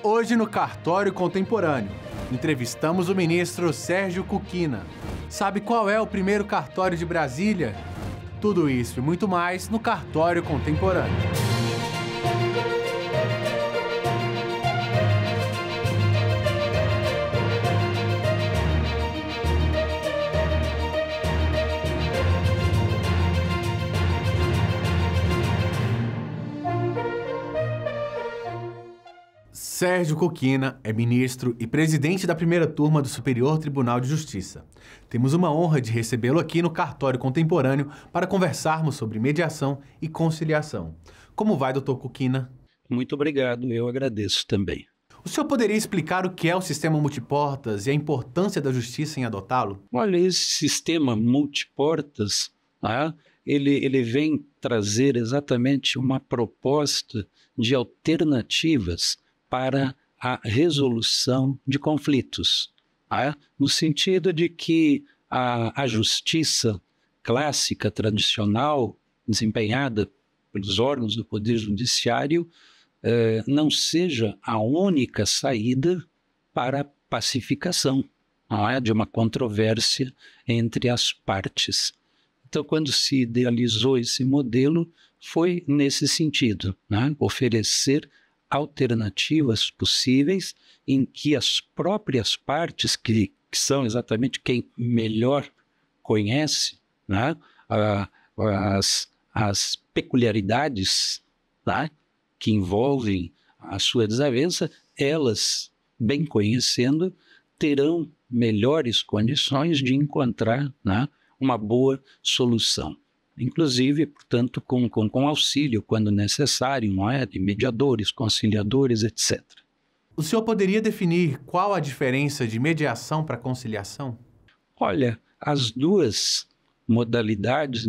Hoje no Cartório Contemporâneo, entrevistamos o ministro Sérgio Kukina. Sabe qual é o primeiro cartório de Brasília? Tudo isso e muito mais no Cartório Contemporâneo. Sérgio Kukina é ministro e presidente da primeira turma do Superior Tribunal de Justiça. Temos uma honra de recebê-lo aqui no Cartório Contemporâneo para conversarmos sobre mediação e conciliação. Como vai, doutor Kukina? Muito obrigado, eu agradeço também. O senhor poderia explicar o que é o sistema multiportas e a importância da justiça em adotá-lo? Olha, esse sistema multiportas, ele vem trazer exatamente uma proposta de alternativas para a resolução de conflitos, no sentido de que a justiça clássica, tradicional, desempenhada pelos órgãos do Poder Judiciário, não seja a única saída para a pacificação de uma controvérsia entre as partes. Então, quando se idealizou esse modelo, foi nesse sentido, oferecer alternativas possíveis em que as próprias partes, que são exatamente quem melhor conhece as peculiaridades que envolvem a sua desavença, elas, bem conhecendo, terão melhores condições de encontrar uma boa solução. Inclusive, portanto, com auxílio, quando necessário, de mediadores, conciliadores, etc. O senhor poderia definir qual a diferença de mediação para conciliação? Olha, as duas modalidades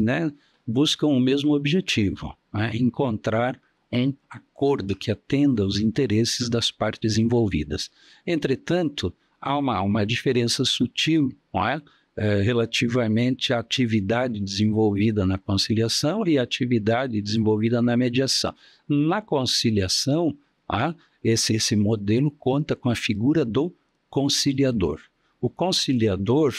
buscam o mesmo objetivo, encontrar um acordo que atenda aos interesses das partes envolvidas. Entretanto, há uma diferença sutil, relativamente à atividade desenvolvida na conciliação e à atividade desenvolvida na mediação. Na conciliação, esse modelo conta com a figura do conciliador. O conciliador,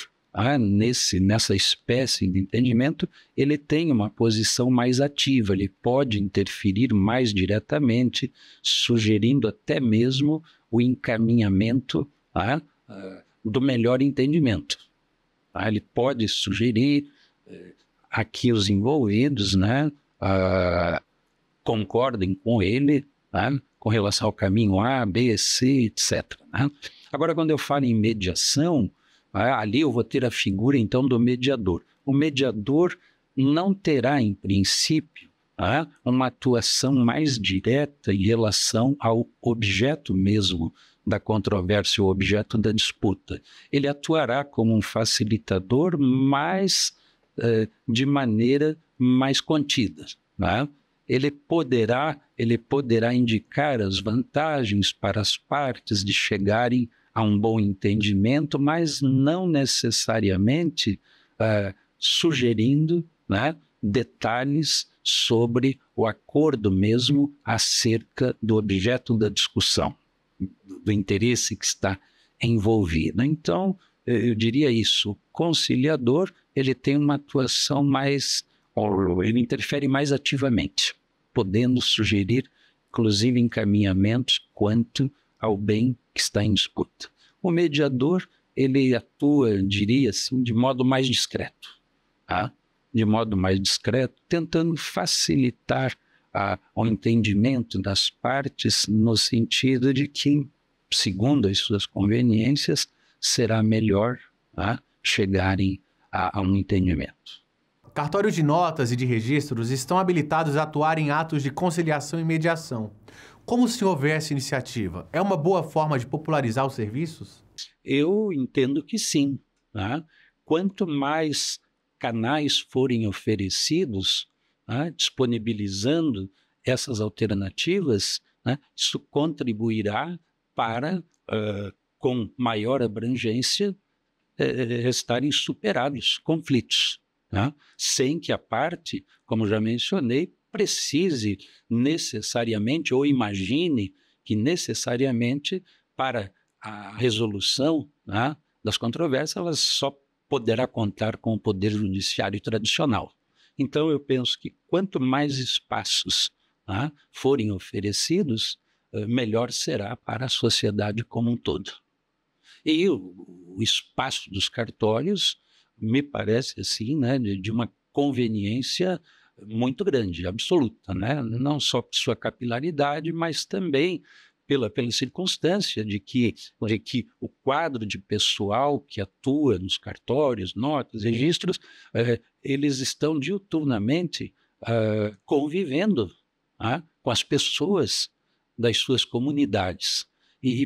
nessa espécie de entendimento, ele tem uma posição mais ativa, ele pode interferir mais diretamente, sugerindo até mesmo o encaminhamento do melhor entendimento. Ele pode sugerir que os envolvidos concordem com ele com relação ao caminho A, B, C, etc. Agora, quando eu falo em mediação, ali eu vou ter a figura, então, do mediador. O mediador não terá, em princípio, uma atuação mais direta em relação ao objeto mesmo da controvérsia, o objeto da disputa. Ele atuará como um facilitador, mas de maneira mais contida. Ele poderá indicar as vantagens para as partes de chegarem a um bom entendimento, mas não necessariamente sugerindo detalhes sobre o acordo mesmo acerca do objeto da discussão, do interesse que está envolvido. Então, eu diria isso, o conciliador, ele tem uma atuação ele interfere mais ativamente, podendo sugerir, inclusive, encaminhamentos quanto ao bem que está em disputa. O mediador, ele atua, diria assim, de modo mais discreto, de modo mais discreto, tentando facilitar o entendimento das partes no sentido de que, segundo as suas conveniências, será melhor chegarem a um entendimento. Cartórios de notas e de registros estão habilitados a atuar em atos de conciliação e mediação. Como o senhor vê essa iniciativa? É uma boa forma de popularizar os serviços? Eu entendo que sim. Quanto mais canais forem oferecidos, disponibilizando essas alternativas, isso contribuirá para, com maior abrangência, restarem superados conflitos, sem que a parte, como já mencionei, precise necessariamente ou imagine que necessariamente para a resolução, né, das controvérsias, ela só poderá contar com o poder judiciário tradicional. Então, eu penso que quanto mais espaços, né, forem oferecidos, melhor será para a sociedade como um todo. E o espaço dos cartórios me parece assim, né, de uma conveniência muito grande, absoluta, né? Não só por sua capilaridade, mas também pela circunstância de que o quadro de pessoal que atua nos cartórios, notas, registros, eles estão diuturnamente convivendo, com as pessoas das suas comunidades.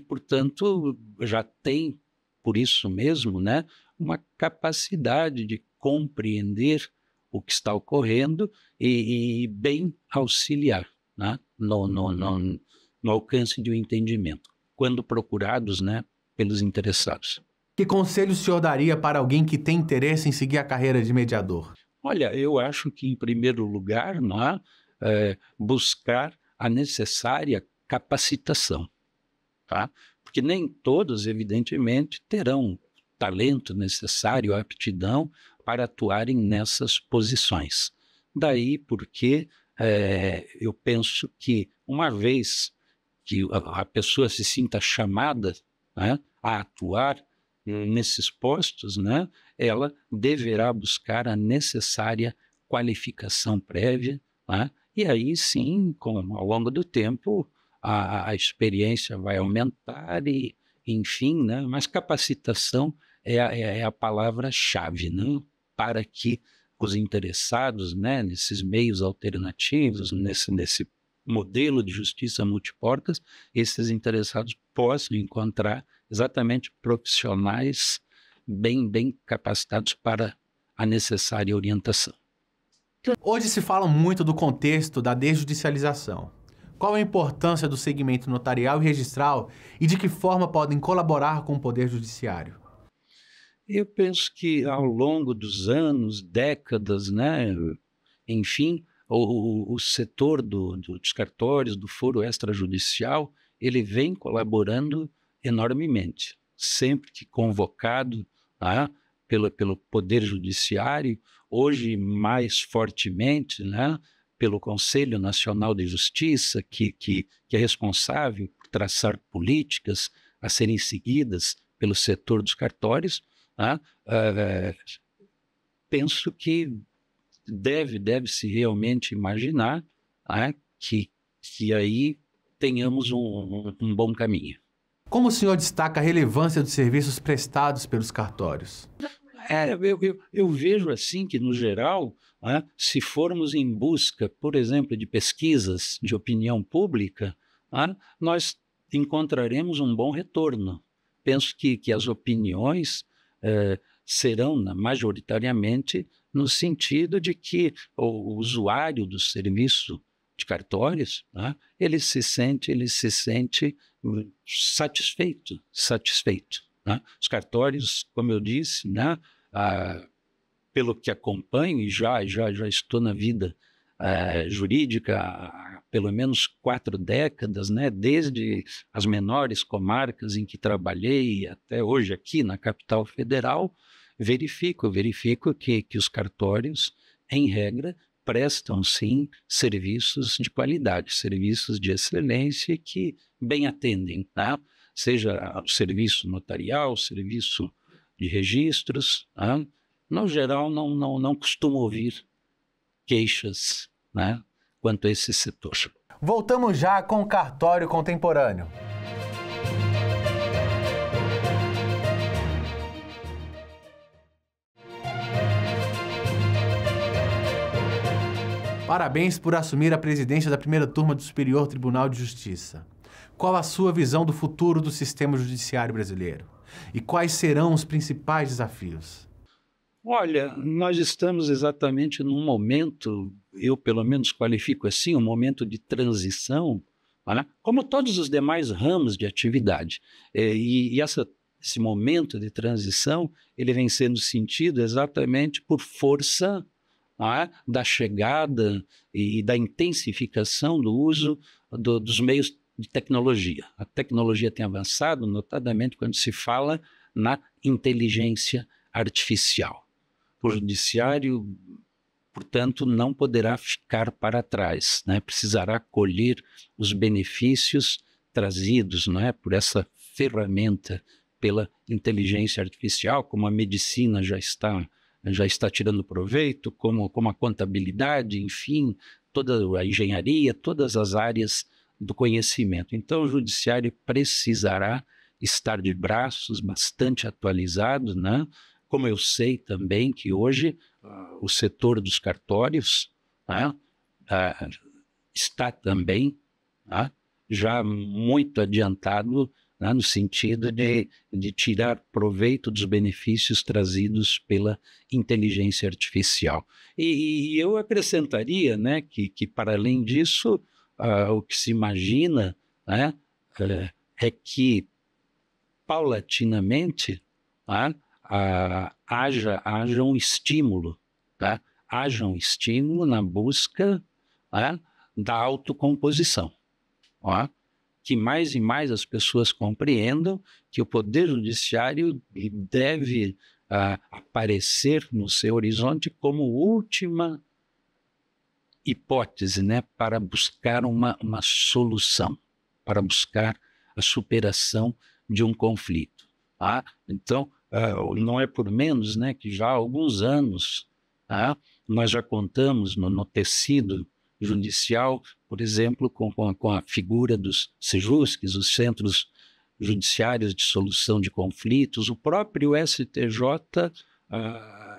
Portanto, já tem, por isso mesmo, né, uma capacidade de compreender o que está ocorrendo e bem auxiliar, né, no alcance de um entendimento, quando procurados, né, pelos interessados. Que conselho o senhor daria para alguém que tem interesse em seguir a carreira de mediador? Olha, eu acho que, em primeiro lugar, não buscar a necessária capacitação. Tá? Porque nem todos, evidentemente, terão o talento necessário, a aptidão para atuarem nessas posições. Daí porque eu penso que, uma vez que a pessoa se sinta chamada, né, a atuar nesses postos, né, ela deverá buscar a necessária qualificação prévia, né, e aí sim, ao longo do tempo, a experiência vai aumentar e, enfim, né? Mas capacitação é a palavra-chave, né? Para que os interessados, né, nesses meios alternativos, nesse modelo de justiça multiportas, esses interessados possam encontrar exatamente profissionais bem capacitados para a necessária orientação. Hoje se fala muito do contexto da desjudicialização. Qual a importância do segmento notarial e registral e de que forma podem colaborar com o Poder Judiciário? Eu penso que, ao longo dos anos, décadas, né, enfim, o setor dos cartórios, do foro extrajudicial, ele vem colaborando enormemente. Sempre que convocado, tá, pelo Poder Judiciário, hoje mais fortemente, né, pelo Conselho Nacional de Justiça, que é responsável por traçar políticas a serem seguidas pelo setor dos cartórios, né? Penso que deve-se realmente imaginar, né, que aí tenhamos um bom caminho. Como o senhor destaca a relevância dos serviços prestados pelos cartórios? Eu vejo assim que, no geral, né, se formos em busca, por exemplo, de pesquisas de opinião pública, né, nós encontraremos um bom retorno. Penso que as opiniões serão majoritariamente no sentido de que o usuário do serviço de cartórios, né, ele se sente satisfeito. Né? Os cartórios, como eu disse, né, pelo que acompanho, e já estou na vida jurídica há pelo menos 4 décadas, né, desde as menores comarcas em que trabalhei até hoje aqui na capital federal, verifico que os cartórios, em regra, prestam, sim, serviços de qualidade, serviços de excelência que bem atendem, tá? Seja o serviço notarial, o serviço de registros, tá? No geral, não costumo ouvir queixas, né, quanto a esse setor. Voltamos já com o cartório contemporâneo. Parabéns por assumir a presidência da primeira turma do Superior Tribunal de Justiça. Qual a sua visão do futuro do sistema judiciário brasileiro? E quais serão os principais desafios? Olha, nós estamos exatamente num momento, eu pelo menos qualifico assim, um momento de transição, né? Como todos os demais ramos de atividade. Esse momento de transição, ele vem sendo sentido exatamente por força, né, da chegada e da intensificação do uso dos meios de tecnologia. A tecnologia tem avançado, notadamente quando se fala na inteligência artificial. O judiciário, portanto, não poderá ficar para trás, né? Precisará colher os benefícios trazidos, não é, por essa ferramenta, pela inteligência artificial, como a medicina já está tirando proveito, como a contabilidade, enfim, toda a engenharia, todas as áreas do conhecimento. Então, o judiciário precisará estar de braços bastante atualizados, né? Como eu sei também que hoje o setor dos cartórios, né, está também, né, já muito adiantado, né, no sentido de tirar proveito dos benefícios trazidos pela inteligência artificial. E eu acrescentaria, né, que para além disso, o que se imagina, né, é que paulatinamente, né, haja um estímulo, tá? Haja um estímulo na busca, né, da autocomposição, ó, que mais e mais as pessoas compreendam que o Poder Judiciário deve aparecer no seu horizonte como última hipótese, né, para buscar uma solução, para buscar a superação de um conflito. Tá? Então, não é por menos, né, que já há alguns anos, tá, nós já contamos no tecido judicial, por exemplo, com a figura dos CEJUSCs, os Centros Judiciários de Solução de Conflitos. O próprio STJ,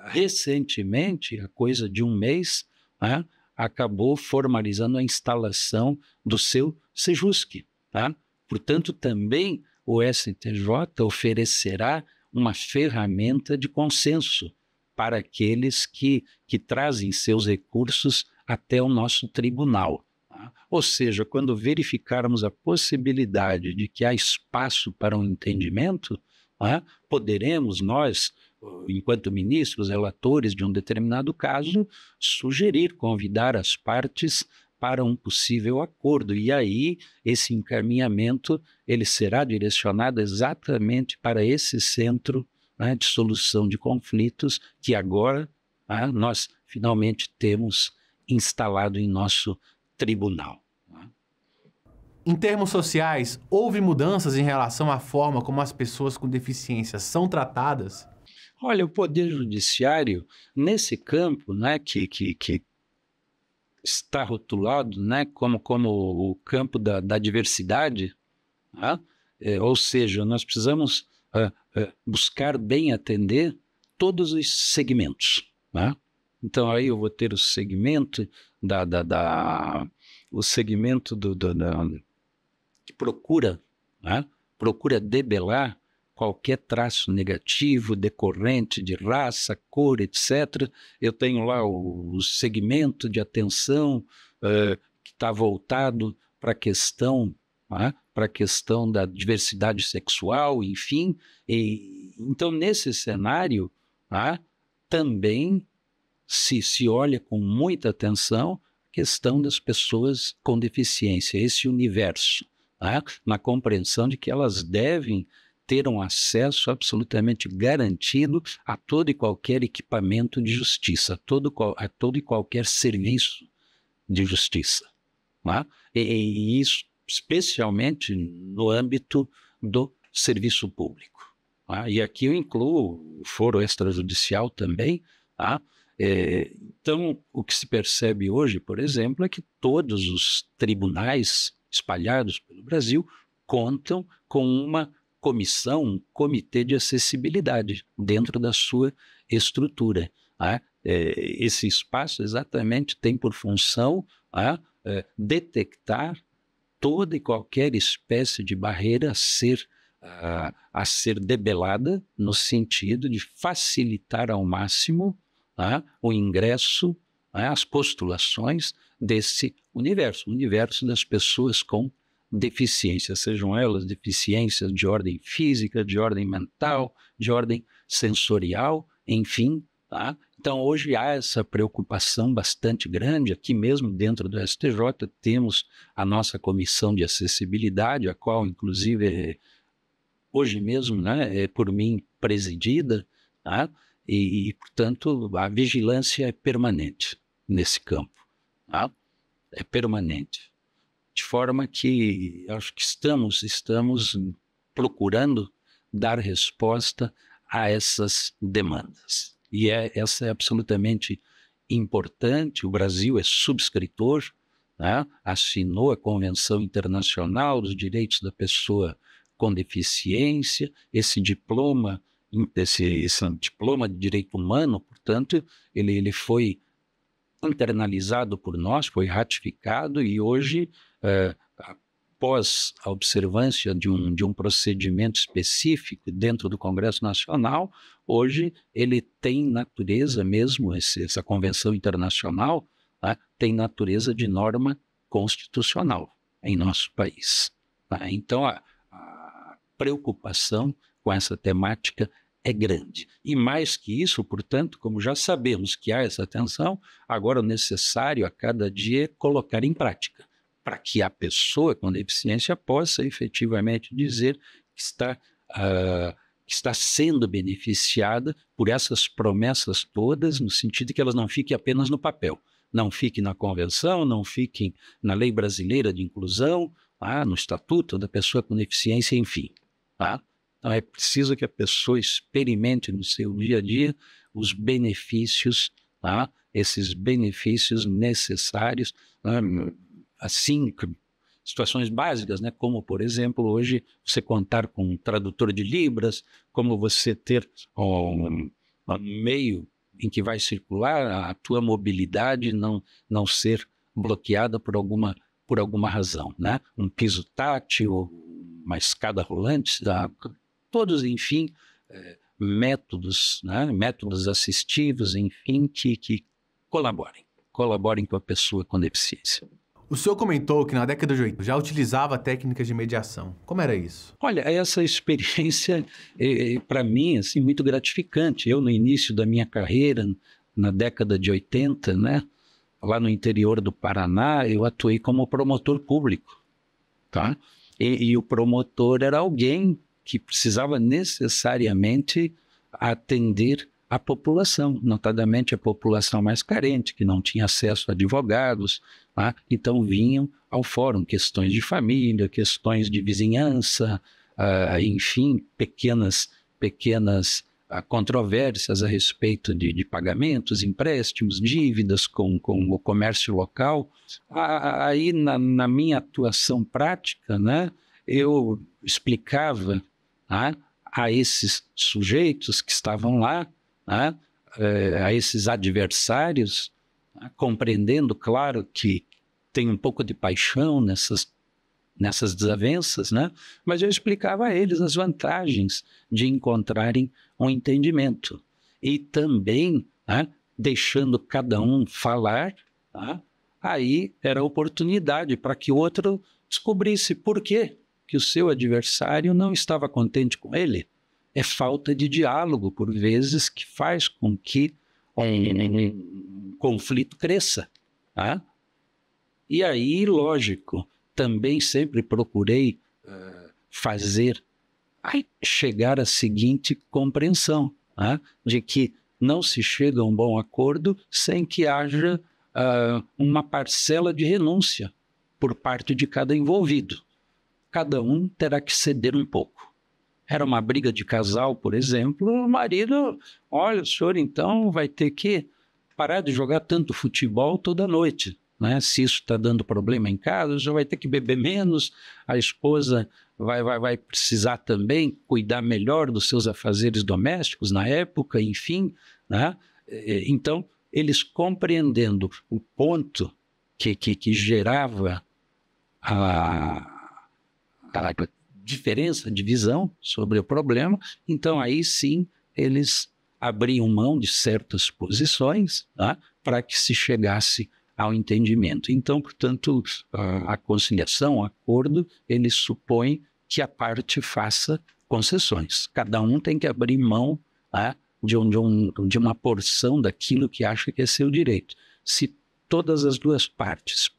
recentemente, há coisa de um mês, acabou formalizando a instalação do seu CEJUSC. Tá? Portanto, também o STJ oferecerá uma ferramenta de consenso para aqueles que trazem seus recursos até o nosso tribunal. Tá? Ou seja, quando verificarmos a possibilidade de que há espaço para um entendimento, poderemos nós, enquanto ministros, relatores de um determinado caso, sugerir, convidar as partes para um possível acordo. E aí, esse encaminhamento ele será direcionado exatamente para esse centro, né, de solução de conflitos que agora nós finalmente temos instalado em nosso tribunal. Em termos sociais, houve mudanças em relação à forma como as pessoas com deficiência são tratadas? Olha, o Poder Judiciário, nesse campo, né, que está rotulado, né, como o campo da diversidade, tá? Ou seja, nós precisamos buscar bem atender todos os segmentos. Tá? Então, aí eu vou ter o segmento o segmento que procura debelar qualquer traço negativo decorrente de raça, cor, etc. Eu tenho lá o segmento de atenção que está voltado para a questão da diversidade sexual, enfim. Então, nesse cenário, também se olha com muita atenção a questão das pessoas com deficiência, esse universo, na compreensão de que elas devem ter um acesso absolutamente garantido a todo e qualquer equipamento de justiça, a todo e qualquer serviço de justiça. E isso especialmente no âmbito do serviço público. E aqui eu incluo o foro extrajudicial também. Então, o que se percebe hoje, por exemplo, é que todos os tribunais espalhados pelo Brasil contam com uma comissão, um comitê de acessibilidade dentro da sua estrutura. Esse espaço exatamente tem por função detectar toda e qualquer espécie de barreira a ser debelada no sentido de facilitar ao máximo o ingresso, as postulações desse universo, o universo das pessoas com deficiência, sejam elas deficiências de ordem física, de ordem mental, de ordem sensorial, enfim, Tá? Então, hoje há essa preocupação bastante grande. Aqui mesmo dentro do STJ temos a nossa comissão de acessibilidade, a qual, inclusive, hoje mesmo, né, é por mim presidida, tá? Portanto, a vigilância é permanente nesse campo. Tá? É permanente. De forma que acho que estamos procurando dar resposta a essas demandas. E essa é absolutamente importante. O Brasil é subscritor, né? Assinou a Convenção Internacional dos Direitos da Pessoa com Deficiência, esse diploma de direito humano, portanto, ele foi internalizado por nós, foi ratificado e hoje, após a observância de um procedimento específico dentro do Congresso Nacional, hoje ele tem natureza mesmo, essa convenção internacional, tá, tem natureza de norma constitucional em nosso país. Tá? Então, a preocupação com essa temática é grande. E mais que isso, portanto, como já sabemos que há essa tensão, agora o necessário a cada dia é colocar em prática, para que a pessoa com deficiência possa efetivamente dizer que está sendo beneficiada por essas promessas todas, no sentido de que elas não fiquem apenas no papel, não fiquem na convenção, não fiquem na lei brasileira de inclusão, no estatuto da pessoa com deficiência, enfim. Tá? Então é preciso que a pessoa experimente no seu dia a dia os benefícios, tá? Esses benefícios necessários, assim, situações básicas, né? Como, por exemplo, hoje você contar com um tradutor de Libras, como você ter um meio em que vai circular a tua mobilidade não ser bloqueada por alguma razão, né? Um piso tátil, uma escada rolante, todos, enfim, métodos, né? Métodos assistivos, enfim, que colaborem com a pessoa com deficiência. O senhor comentou que na década de 80 já utilizava técnicas de mediação. Como era isso? Olha, essa experiência para mim assim, muito gratificante. Eu, no início da minha carreira, na década de 80, né, lá no interior do Paraná, eu atuei como promotor público. Tá? E o promotor era alguém que precisava necessariamente atender a população, notadamente a população mais carente, que não tinha acesso a advogados, tá? Então vinham ao fórum questões de família, questões de vizinhança, enfim, pequenas controvérsias a respeito de pagamentos, empréstimos, dívidas com o comércio local. Aí, na minha atuação prática, né, eu explicava a esses sujeitos que estavam lá, a esses adversários, compreendendo, claro, que tem um pouco de paixão nessas desavenças, né? Mas eu explicava a eles as vantagens de encontrarem um entendimento. E também, deixando cada um falar, aí era a oportunidade para que o outro descobrisse por quê que o seu adversário não estava contente com ele. É falta de diálogo, por vezes, que faz com que um conflito cresça. E aí, lógico, também sempre procurei chegar à seguinte compreensão, de que não se chega a um bom acordo sem que haja uma parcela de renúncia por parte de cada envolvido. Cada um terá que ceder um pouco. Era uma briga de casal, por exemplo, o marido, olha, o senhor então vai ter que parar de jogar tanto futebol toda noite. Né? Se isso está dando problema em casa, já vai ter que beber menos, a esposa vai precisar também cuidar melhor dos seus afazeres domésticos na época, enfim. Né? Então, eles compreendendo o ponto que gerava a diferença de visão sobre o problema, então aí sim eles abriam mão de certas posições, para que se chegasse ao entendimento. Então, portanto, a conciliação, o acordo, ele supõe que a parte faça concessões. Cada um tem que abrir mão de uma porção daquilo que acha que é seu direito. Se todas as duas partes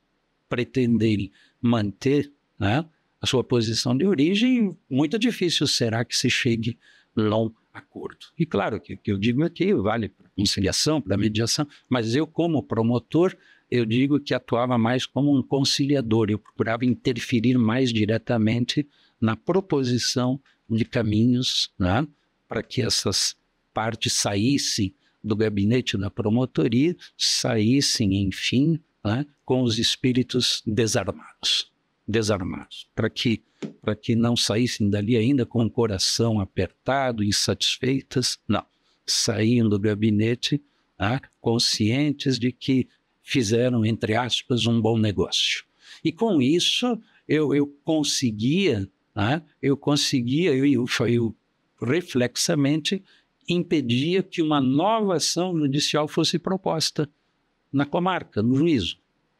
pretenderem manter, né, a sua posição de origem, muito difícil será que se chegue a um acordo. E claro que o que eu digo aqui vale para conciliação, para mediação, mas eu, como promotor, eu digo que atuava mais como um conciliador, eu procurava interferir mais diretamente na proposição de caminhos, né, para que essas partes saíssem do gabinete da promotoria, saíssem, enfim, né, com os espíritos desarmados, para que não saíssem dali ainda com o coração apertado, insatisfeitas, não, saíam do gabinete, né, conscientes de que fizeram, entre aspas, um bom negócio. E com isso eu conseguia, né, eu reflexamente impedia que uma nova ação judicial fosse proposta na comarca, no juízo.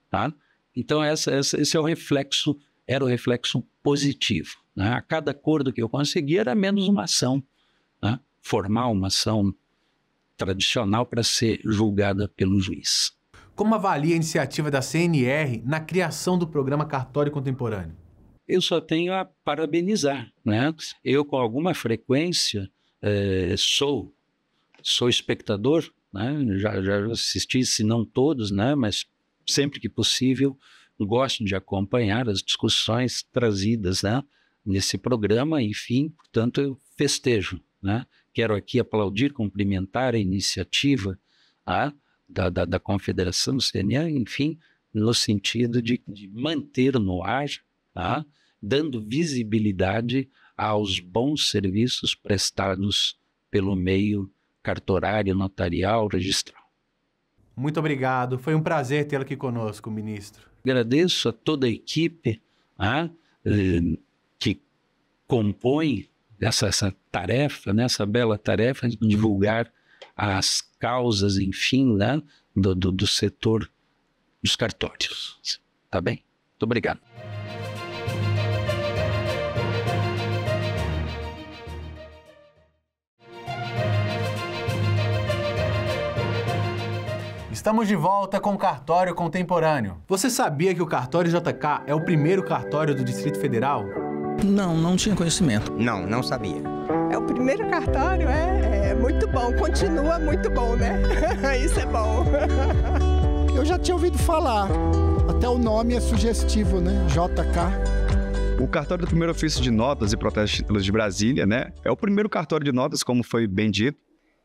Tá? Então, esse é o reflexo, era o reflexo positivo. Né? A cada acordo que eu conseguia era menos uma ação, né, formal, uma ação tradicional para ser julgada pelo juiz. Como avalia a iniciativa da CNR na criação do programa Cartório Contemporâneo? Eu só tenho a parabenizar. Né? Eu, com alguma frequência, sou espectador, né? Já assisti, se não todos, né? Mas sempre que possível gosto de acompanhar as discussões trazidas, né, nesse programa. Enfim, portanto, eu festejo, né? Quero aqui aplaudir, cumprimentar a iniciativa da Confederação do CNR, enfim, no sentido de manter no ar, dando visibilidade aos bons serviços prestados pelo meio cartorário, notarial, registral. Muito obrigado. Foi um prazer tê-lo aqui conosco, ministro. Agradeço a toda a equipe que compõe essa tarefa, né, essa bela tarefa de divulgar as causas, enfim, né, do setor dos cartórios. Tá bem? Muito obrigado. Estamos de volta com o Cartório Contemporâneo. Você sabia que o Cartório JK é o primeiro cartório do Distrito Federal? Não tinha conhecimento. Não sabia. É o primeiro cartório, é muito bom, continua muito bom, né? Isso é bom. Eu já tinha ouvido falar, até o nome é sugestivo, né? JK. O cartório do primeiro ofício de notas e protestos de títulos de Brasília, né? É o primeiro cartório de notas, como foi bem dito.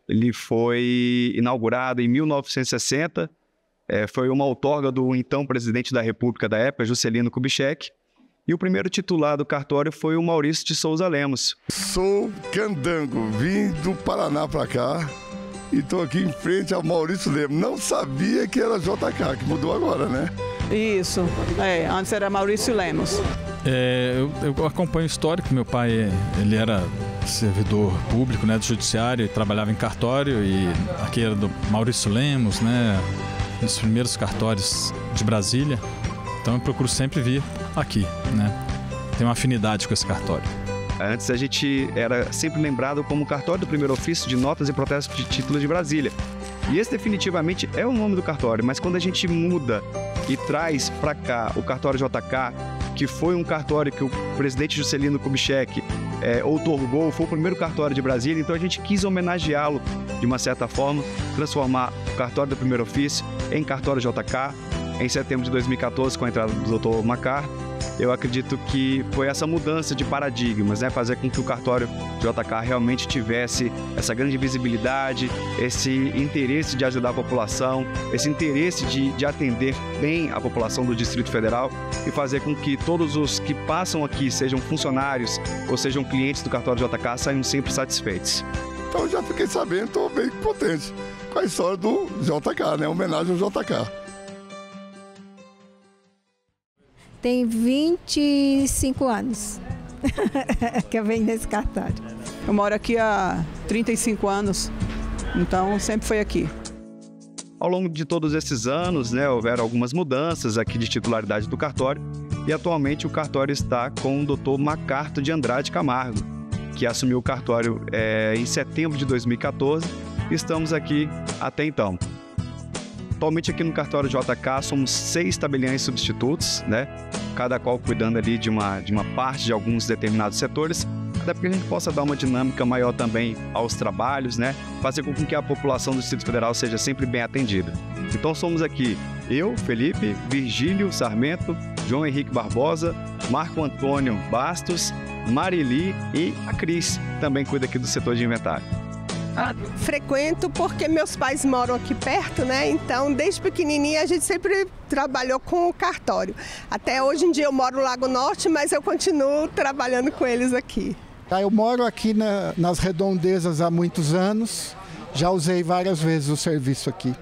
Ele foi inaugurado em 1960, foi uma outorga do então presidente da República da época, Juscelino Kubitschek, e o primeiro titular do cartório foi o Maurício de Souza Lemos. Sou candango, vim do Paraná para cá e estou aqui em frente ao Maurício Lemos. Não sabia que era JK, que mudou agora, né? Isso, antes era Maurício Lemos. Eu acompanho o histórico, meu pai ele era servidor público, né, do judiciário, e trabalhava em cartório, e aqui era do Maurício Lemos, né, um dos primeiros cartórios de Brasília, então eu procuro sempre vir aqui, né, tenho uma afinidade com esse cartório. Antes a gente era sempre lembrado como cartório do primeiro ofício de notas e protestos de títulos de Brasília, e esse definitivamente é o nome do cartório, mas quando a gente muda e traz para cá o cartório JK, que foi um cartório que o presidente Juscelino Kubitschek outorgou, foi o primeiro cartório de Brasília, então a gente quis homenageá-lo de uma certa forma, transformar o cartório do primeiro ofício em cartório JK. Em setembro de 2014, com a entrada do Dr. Macar, eu acredito que foi essa mudança de paradigmas, né? Fazer com que o cartório JK realmente tivesse essa grande visibilidade, esse interesse de ajudar a população, esse interesse de atender bem a população do Distrito Federal e fazer com que todos os que passam aqui, sejam funcionários ou sejam clientes do cartório JK, saiam sempre satisfeitos. Então já fiquei sabendo, estou bem contente com a história do JK, né? Homenagem ao JK. Tem 25 anos que eu venho nesse cartório. Eu moro aqui há 35 anos, então sempre foi aqui. Ao longo de todos esses anos, né, houveram algumas mudanças aqui de titularidade do cartório e atualmente o cartório está com o Dr. Macarto de Andrade Camargo, que assumiu o cartório em setembro de 2014 estamos aqui até então. Atualmente aqui no cartório JK somos 6 tabeliães substitutos, né? Cada qual cuidando ali de uma parte de alguns determinados setores, até porque a gente possa dar uma dinâmica maior também aos trabalhos, né? Fazer com que a população do Distrito Federal seja sempre bem atendida. Então somos aqui eu, Felipe, Virgílio Sarmento, João Henrique Barbosa, Marco Antônio Bastos, Marili e a Cris, que também cuida aqui do setor de inventário. Frequento porque meus pais moram aqui perto, né? Então, desde pequenininha, a gente sempre trabalhou com o cartório. Até hoje em dia eu moro no Lago Norte, mas eu continuo trabalhando com eles aqui. Eu moro aqui nas redondezas há muitos anos, já usei várias vezes o serviço aqui.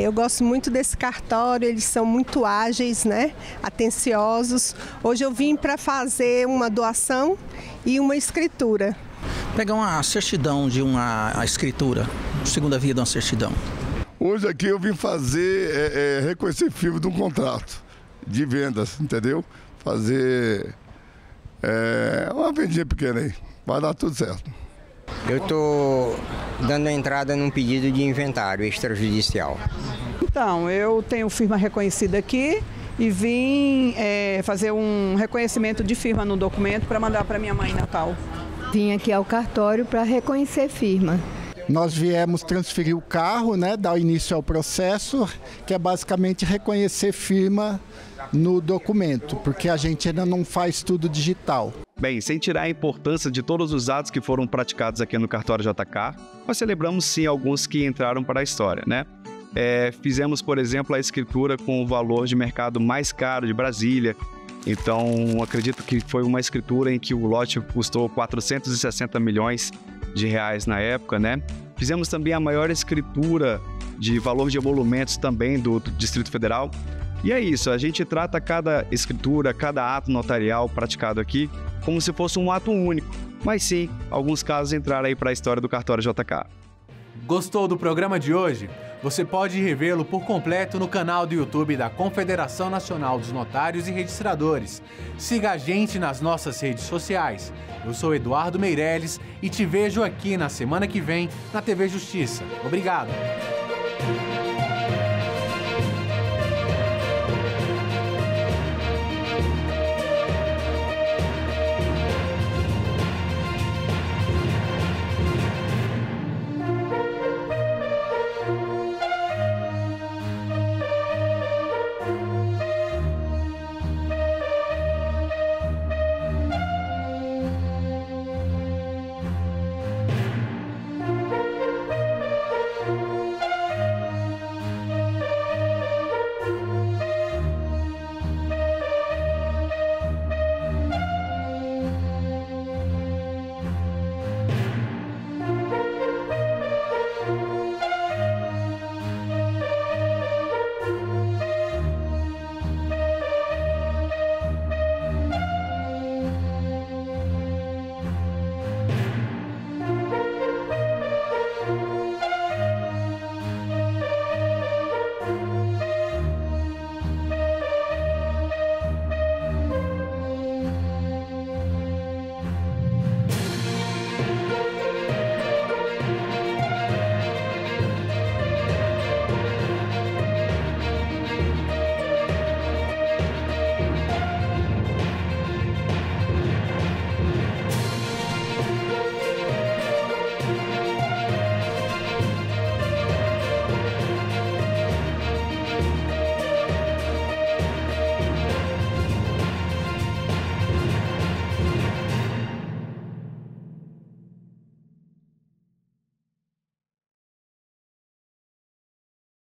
Eu gosto muito desse cartório, eles são muito ágeis, né? Atenciosos. Hoje eu vim para fazer uma doação e uma escritura. Pegar uma certidão de uma escritura, segunda via de uma certidão. Hoje aqui eu vim fazer, reconhecer firma de um contrato de vendas, entendeu? Fazer uma vendinha pequena aí, vai dar tudo certo. Eu estou dando entrada num pedido de inventário extrajudicial. Então, eu tenho firma reconhecida aqui e vim fazer um reconhecimento de firma no documento para mandar para minha mãe em Natal. Vim aqui ao cartório para reconhecer firma. Nós viemos transferir o carro, né, dar início ao processo, que é basicamente reconhecer firma no documento, porque a gente ainda não faz tudo digital. Bem, sem tirar a importância de todos os atos que foram praticados aqui no cartório JK, nós celebramos sim alguns que entraram para a história, né? Fizemos, por exemplo, a escritura com o valor de mercado mais caro de Brasília. Então, acredito que foi uma escritura em que o lote custou 460 milhões de reais na época, né? Fizemos também a maior escritura de valor de emolumentos também do Distrito Federal. E é isso, a gente trata cada escritura, cada ato notarial praticado aqui como se fosse um ato único. Mas sim, alguns casos entraram aí para a história do cartório JK. Gostou do programa de hoje? Você pode revê-lo por completo no canal do YouTube da Confederação Nacional dos Notários e Registradores. Siga a gente nas nossas redes sociais. Eu sou Eduardo Meirelles e te vejo aqui na semana que vem na TV Justiça. Obrigado!